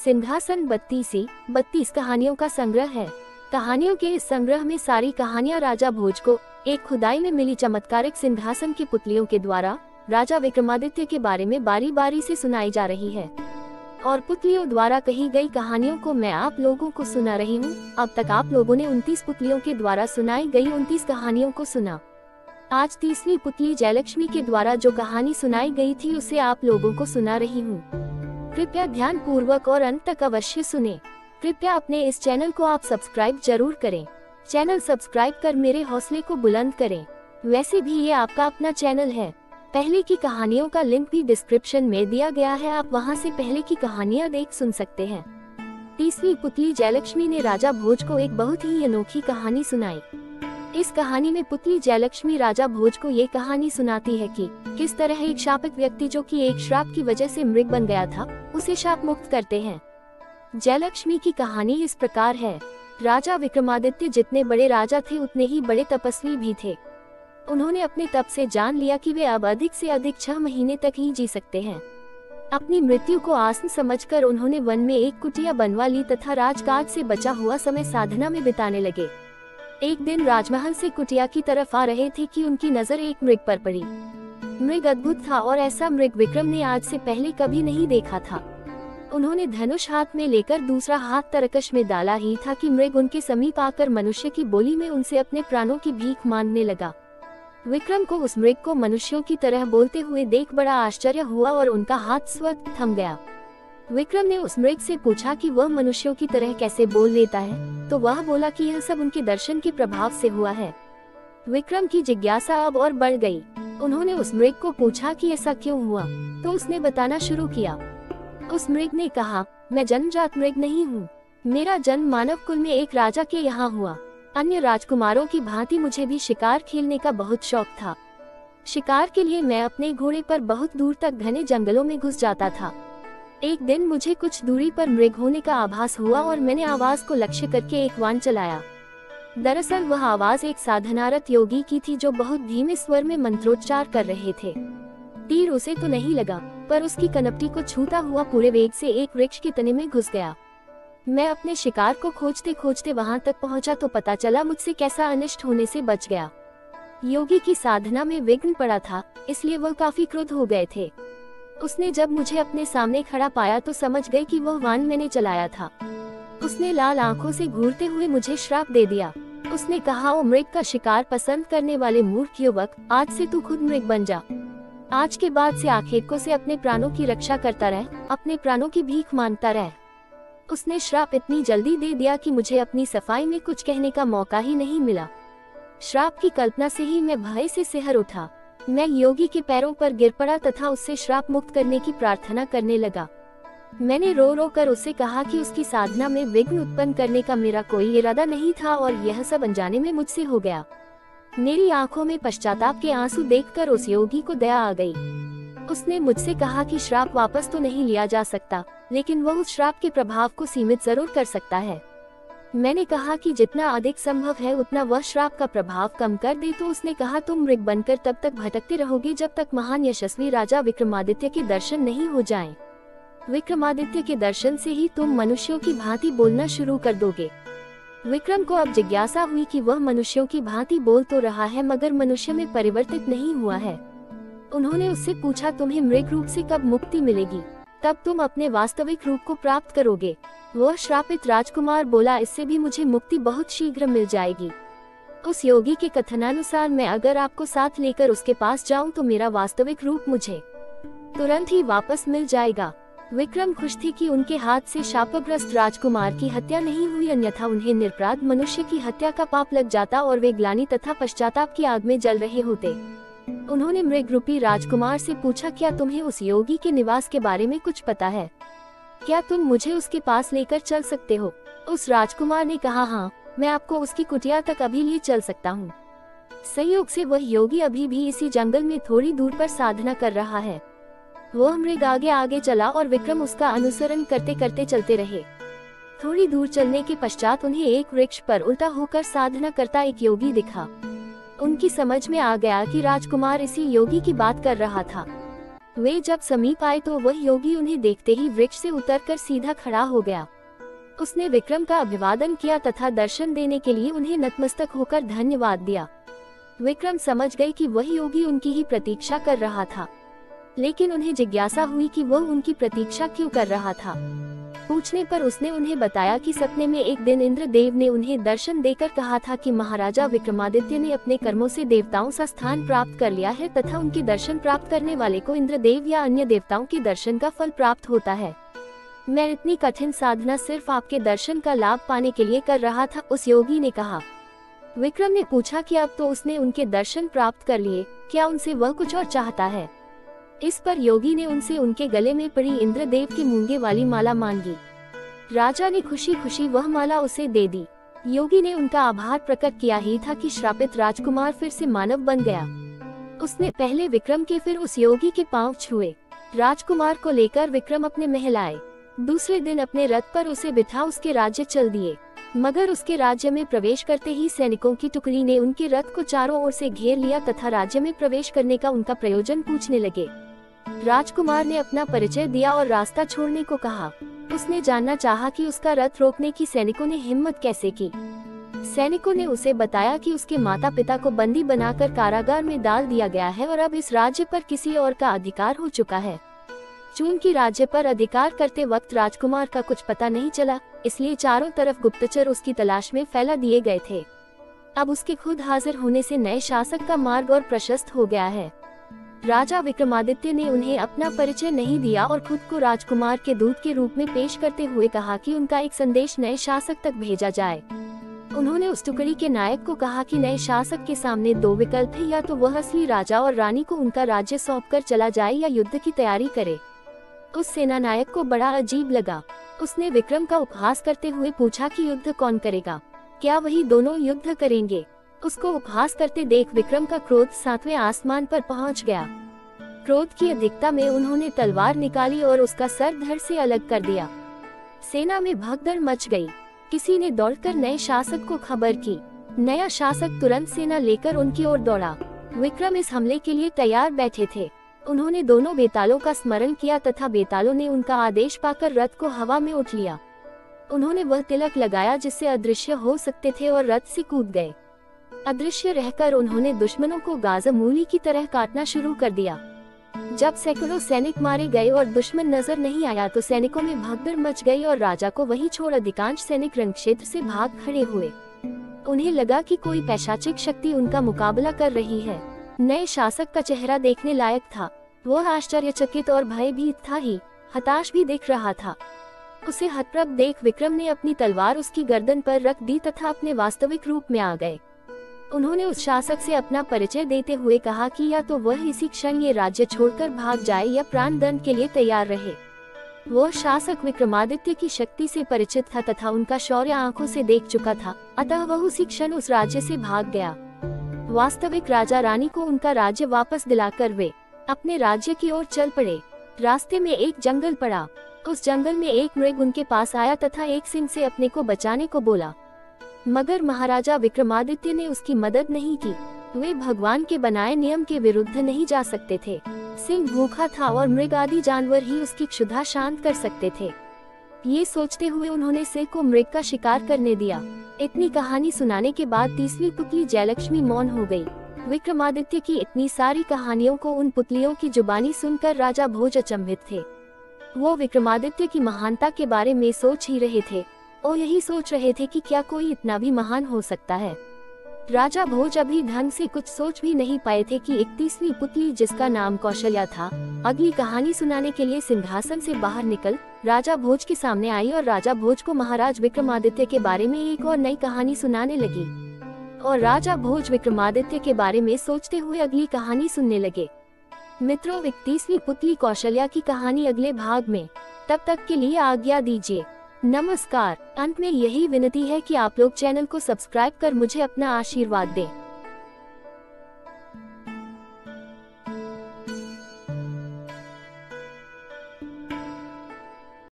सिंहासन 32 कहानियों का संग्रह है। कहानियों के इस संग्रह में सारी कहानियां राजा भोज को एक खुदाई में मिली चमत्कारिक सिंहासन की पुतलियों के द्वारा राजा विक्रमादित्य के बारे में बारी बारी से सुनाई जा रही है और पुतलियों द्वारा कही गई कहानियों को मैं आप लोगों को सुना रही हूँ। अब तक आप लोगों ने 29 पुतलियों के द्वारा सुनाई गई 29 कहानियों को सुना। आज 30वीं पुतली जयलक्ष्मी के द्वारा जो कहानी सुनाई गई थी उसे आप लोगों को सुना रही हूँ। कृपया ध्यान पूर्वक और अंत तक अवश्य सुने। कृपया अपने इस चैनल को आप सब्सक्राइब जरूर करें। चैनल सब्सक्राइब कर मेरे हौसले को बुलंद करें। वैसे भी ये आपका अपना चैनल है। पहले की कहानियों का लिंक भी डिस्क्रिप्शन में दिया गया है, आप वहां से पहले की कहानियां देख सुन सकते हैं। 30वीं पुतली जयलक्ष्मी ने राजा भोज को एक बहुत ही अनोखी कहानी सुनाई। इस कहानी में पुतली जयलक्ष्मी राजा भोज को ये कहानी सुनाती है कि किस तरह एक शापित व्यक्ति जो कि एक श्राप की वजह से मृग बन गया था, उसे शाप मुक्त करते हैं। जयलक्ष्मी की कहानी इस प्रकार है। राजा विक्रमादित्य जितने बड़े राजा थे उतने ही बड़े तपस्वी भी थे। उन्होंने अपने तप से जान लिया कि वे अब अधिक से अधिक 6 महीने तक ही जी सकते हैं। अपनी मृत्यु को आसन समझकर उन्होंने वन में एक कुटिया बनवा ली तथा राजकाज से बचा हुआ समय साधना में बिताने लगे। एक दिन राजमहल से कुटिया की तरफ आ रहे थे कि उनकी नजर एक मृग पर पड़ी। मृग अद्भुत था और ऐसा मृग विक्रम ने आज से पहले कभी नहीं देखा था। उन्होंने धनुष हाथ में लेकर दूसरा हाथ तरकश में डाला ही था कि मृग उनके समीप आकर मनुष्य की बोली में उनसे अपने प्राणों की भीख मांगने लगा। विक्रम को उस मृग को मनुष्यों की तरह बोलते हुए देख बड़ा आश्चर्य हुआ और उनका हाथ स्वतः थम गया। विक्रम ने उस मृग से पूछा कि वह मनुष्यों की तरह कैसे बोल लेता है, तो वह बोला कि यह सब उनके दर्शन के प्रभाव से हुआ है। विक्रम की जिज्ञासा अब और बढ़ गई। उन्होंने उस मृग को पूछा कि ऐसा क्यों हुआ, तो उसने बताना शुरू किया। उस मृग ने कहा, मैं जन्मजात मृग नहीं हूँ। मेरा जन्म मानव कुल में एक राजा के यहाँ हुआ। अन्य राजकुमारों की भांति मुझे भी शिकार खेलने का बहुत शौक था। शिकार के लिए मैं अपने घोड़े पर बहुत दूर तक घने जंगलों में घुस जाता था। एक दिन मुझे कुछ दूरी पर मृग होने का आभास हुआ और मैंने आवाज को लक्ष्य करके एक बाण चलाया। दरअसल वह आवाज एक साधनारत योगी की थी जो बहुत धीमे स्वर में मंत्रोच्चार कर रहे थे। तीर उसे तो नहीं लगा, पर उसकी कनपटी को छूता हुआ पूरे वेग से एक वृक्ष के तने में घुस गया। मैं अपने शिकार को खोजते खोजते वहां तक पहुंचा तो पता चला मुझसे कैसा अनिष्ट होने से बच गया। योगी की साधना में विघ्न पड़ा था, इसलिए वह काफी क्रुद्ध हो गए थे। उसने जब मुझे अपने सामने खड़ा पाया तो समझ गए कि वह बाण मैंने चलाया था। उसने लाल आंखों से घूरते हुए मुझे श्राप दे दिया। उसने कहा, ओ मृग का शिकार पसंद करने वाले मूर्ख युवक, आज से तू खुद मृग बन जा। आज के बाद से आखेटकों से अपने प्राणों की रक्षा करता रह, अपने प्राणों की भीख मांगता रह। उसने श्राप इतनी जल्दी दे दिया कि मुझे अपनी सफाई में कुछ कहने का मौका ही नहीं मिला। श्राप की कल्पना से ही मैं भय से सिहर उठा। मैं योगी के पैरों पर गिर पड़ा तथा उससे श्राप मुक्त करने की प्रार्थना करने लगा। मैंने रो रो कर उससे कहा कि उसकी साधना में विघ्न उत्पन्न करने का मेरा कोई इरादा नहीं था और यह सब अनजाने में मुझसे हो गया। मेरी आंखों में पश्चाताप के आंसू देखकर उस योगी को दया आ गई। उसने मुझसे कहा कि श्राप वापस तो नहीं लिया जा सकता, लेकिन वह उस श्राप के प्रभाव को सीमित जरूर कर सकता है। मैंने कहा कि जितना अधिक संभव है उतना वह श्राप का प्रभाव कम कर दे, तो उसने कहा, तुम मृग बनकर तब तक भटकते रहोगे जब तक महान यशस्वी राजा विक्रमादित्य के दर्शन नहीं हो जाएं। विक्रमादित्य के दर्शन से ही तुम मनुष्यों की भांति बोलना शुरू कर दोगे। विक्रम को अब जिज्ञासा हुई कि वह मनुष्यों की भांति बोल तो रहा है मगर मनुष्य में परिवर्तित नहीं हुआ है। उन्होंने उससे पूछा, तुम्हें मृग रूप से कब मुक्ति मिलेगी, तब तुम अपने वास्तविक रूप को प्राप्त करोगे। वह श्रापित राजकुमार बोला, इससे भी मुझे मुक्ति बहुत शीघ्र मिल जाएगी। उस योगी के कथनानुसार मैं अगर आपको साथ लेकर उसके पास जाऊं तो मेरा वास्तविक रूप मुझे तुरंत ही वापस मिल जाएगा। विक्रम खुश थी कि उनके हाथ से शापग्रस्त राजकुमार की हत्या नहीं हुई, अन्यथा उन्हें निरपराध मनुष्य की हत्या का पाप लग जाता और वे ग्लानि तथा पश्चाताप की आग में जल रहे होते। उन्होंने मृग रूपी राजकुमार से पूछा, क्या तुम्हें उस योगी के निवास के बारे में कुछ पता है? क्या तुम मुझे उसके पास लेकर चल सकते हो? उस राजकुमार ने कहा, हाँ, मैं आपको उसकी कुटिया तक अभी ले चल सकता हूँ। संयोग से वह योगी अभी भी इसी जंगल में थोड़ी दूर पर साधना कर रहा है। वह मृग आगे आगे चला और विक्रम उसका अनुसरण करते करते चलते रहे। थोड़ी दूर चलने के पश्चात उन्हें एक वृक्ष पर उल्टा होकर साधना करता एक योगी दिखा। उनकी समझ में आ गया कि राजकुमार इसी योगी की बात कर रहा था। वे जब समीप आए तो वह योगी उन्हें देखते ही वृक्ष से उतरकर सीधा खड़ा हो गया। उसने विक्रम का अभिवादन किया तथा दर्शन देने के लिए उन्हें नतमस्तक होकर धन्यवाद दिया। विक्रम समझ गए कि वह योगी उनकी ही प्रतीक्षा कर रहा था, लेकिन उन्हें जिज्ञासा हुई कि वह उनकी प्रतीक्षा क्यों कर रहा था। पूछने पर उसने उन्हें बताया कि सपने में एक दिन इंद्रदेव ने उन्हें दर्शन देकर कहा था कि महाराजा विक्रमादित्य ने अपने कर्मों से देवताओं सा स्थान प्राप्त कर लिया है तथा उनके दर्शन प्राप्त करने वाले को इंद्रदेव या अन्य देवताओं के दर्शन का फल प्राप्त होता है। मैं इतनी कठिन साधना सिर्फ आपके दर्शन का लाभ पाने के लिए कर रहा था, उस योगी ने कहा। विक्रम ने पूछा कि अब तो उसने उनके दर्शन प्राप्त कर लिए, क्या उनसे वह कुछ और चाहता है। इस पर योगी ने उनसे उनके गले में पड़ी इंद्रदेव की मूंगे वाली माला मांगी। राजा ने खुशी खुशी वह माला उसे दे दी। योगी ने उनका आभार प्रकट किया ही था कि श्रापित राजकुमार फिर से मानव बन गया। उसने पहले विक्रम के फिर उस योगी के पांव छुए। राजकुमार को लेकर विक्रम अपने महल आए। दूसरे दिन अपने रथ पर उसे बिठा उसके राज्य चल दिए, मगर उसके राज्य में प्रवेश करते ही सैनिकों की टुकड़ी ने उनके रथ को चारों ओर से घेर लिया तथा राज्य में प्रवेश करने का उनका प्रयोजन पूछने लगे। राजकुमार ने अपना परिचय दिया और रास्ता छोड़ने को कहा। उसने जानना चाहा कि उसका रथ रोकने की सैनिकों ने हिम्मत कैसे की। सैनिकों ने उसे बताया कि उसके माता पिता को बंदी बनाकर कारागार में डाल दिया गया है और अब इस राज्य पर किसी और का अधिकार हो चुका है। चूंकि राज्य पर अधिकार करते वक्त राजकुमार का कुछ पता नहीं चला, इसलिए चारों तरफ गुप्तचर उसकी तलाश में फैला दिए गए थे। अब उसके खुद हाजिर होने से नए शासक का मार्ग और प्रशस्त हो गया है। राजा विक्रमादित्य ने उन्हें अपना परिचय नहीं दिया और खुद को राजकुमार के दूत के रूप में पेश करते हुए कहा कि उनका एक संदेश नए शासक तक भेजा जाए। उन्होंने उस टुकड़ी के नायक को कहा कि नए शासक के सामने दो विकल्प है, या तो वह असली राजा और रानी को उनका राज्य सौंपकर चला जाए या युद्ध की तैयारी करे। उस सेना नायक को बड़ा अजीब लगा। उसने विक्रम का उपहास करते हुए पूछा कि युद्ध कौन करेगा, क्या वही दोनों युद्ध करेंगे। उसको उपहास करते देख विक्रम का क्रोध 7वें आसमान पर पहुंच गया। क्रोध की अधिकता में उन्होंने तलवार निकाली और उसका सर धड़ से अलग कर दिया। सेना में भगदड़ मच गई। किसी ने दौड़कर नए शासक को खबर की। नया शासक तुरंत सेना लेकर उनकी ओर दौड़ा। विक्रम इस हमले के लिए तैयार बैठे थे। उन्होंने दोनों बेतालों का स्मरण किया तथा बेतालों ने उनका आदेश पाकर रथ को हवा में उठ लिया। उन्होंने वह तिलक लगाया जिससे अदृश्य हो सकते थे और रथ से कूद गए। अदृश्य रहकर उन्होंने दुश्मनों को गाजर मूली की तरह काटना शुरू कर दिया। जब सैकड़ों सैनिक मारे गए और दुश्मन नजर नहीं आया तो सैनिकों में भगदड़ मच गई और राजा को वहीं छोड़ अधिकांश सैनिक रणक्षेत्र से भाग खड़े हुए। उन्हें लगा कि कोई पैशाचिक शक्ति उनका मुकाबला कर रही है। नए शासक का चेहरा देखने लायक था। वह आश्चर्यचकित और भयभीत था ही, हताश भी दिख रहा था। उसे हतप्रभ देख विक्रम ने अपनी तलवार उसकी गर्दन पर रख दी तथा अपने वास्तविक रूप में आ गए। उन्होंने उस शासक से अपना परिचय देते हुए कहा कि या तो वह इसी क्षण ये राज्य छोड़कर भाग जाए या प्राण दंड के लिए तैयार रहे। वह शासक विक्रमादित्य की शक्ति से परिचित था तथा उनका शौर्य आंखों से देख चुका था, अतः वह उसी क्षण उस राज्य से भाग गया। वास्तविक राजा रानी को उनका राज्य वापस दिलाकर वे अपने राज्य की ओर चल पड़े। रास्ते में एक जंगल पड़ा। उस जंगल में एक मृग उनके पास आया तथा एक सिंह से अपने को बचाने को बोला, मगर महाराजा विक्रमादित्य ने उसकी मदद नहीं की। वे भगवान के बनाए नियम के विरुद्ध नहीं जा सकते थे। सिंह भूखा था और मृग आदि जानवर ही उसकी क्षुधा शांत कर सकते थे। ये सोचते हुए उन्होंने सिंह को मृग का शिकार करने दिया। इतनी कहानी सुनाने के बाद 30वीं पुतली जयलक्ष्मी मौन हो गई। विक्रमादित्य की इतनी सारी कहानियों को उन पुतलियों की जुबानी सुनकर राजा भोज अचंभित थे। वो विक्रमादित्य की महानता के बारे में सोच ही रहे थे और यही सोच रहे थे कि क्या कोई इतना भी महान हो सकता है। राजा भोज अभी ढंग से कुछ सोच भी नहीं पाए थे कि 31वीं पुतली, जिसका नाम कौशल्या था, अगली कहानी सुनाने के लिए सिंहासन से बाहर निकल राजा भोज के सामने आई और राजा भोज को महाराज विक्रमादित्य के बारे में एक और नई कहानी सुनाने लगी। और राजा भोज विक्रमादित्य के बारे में सोचते हुए अगली कहानी सुनने लगे। मित्रों, 31वीं पुतली कौशल्या की कहानी अगले भाग में। तब तक के लिए आज्ञा दीजिए। नमस्कार। अंत में यही विनती है कि आप लोग चैनल को सब्सक्राइब कर मुझे अपना आशीर्वाद दें।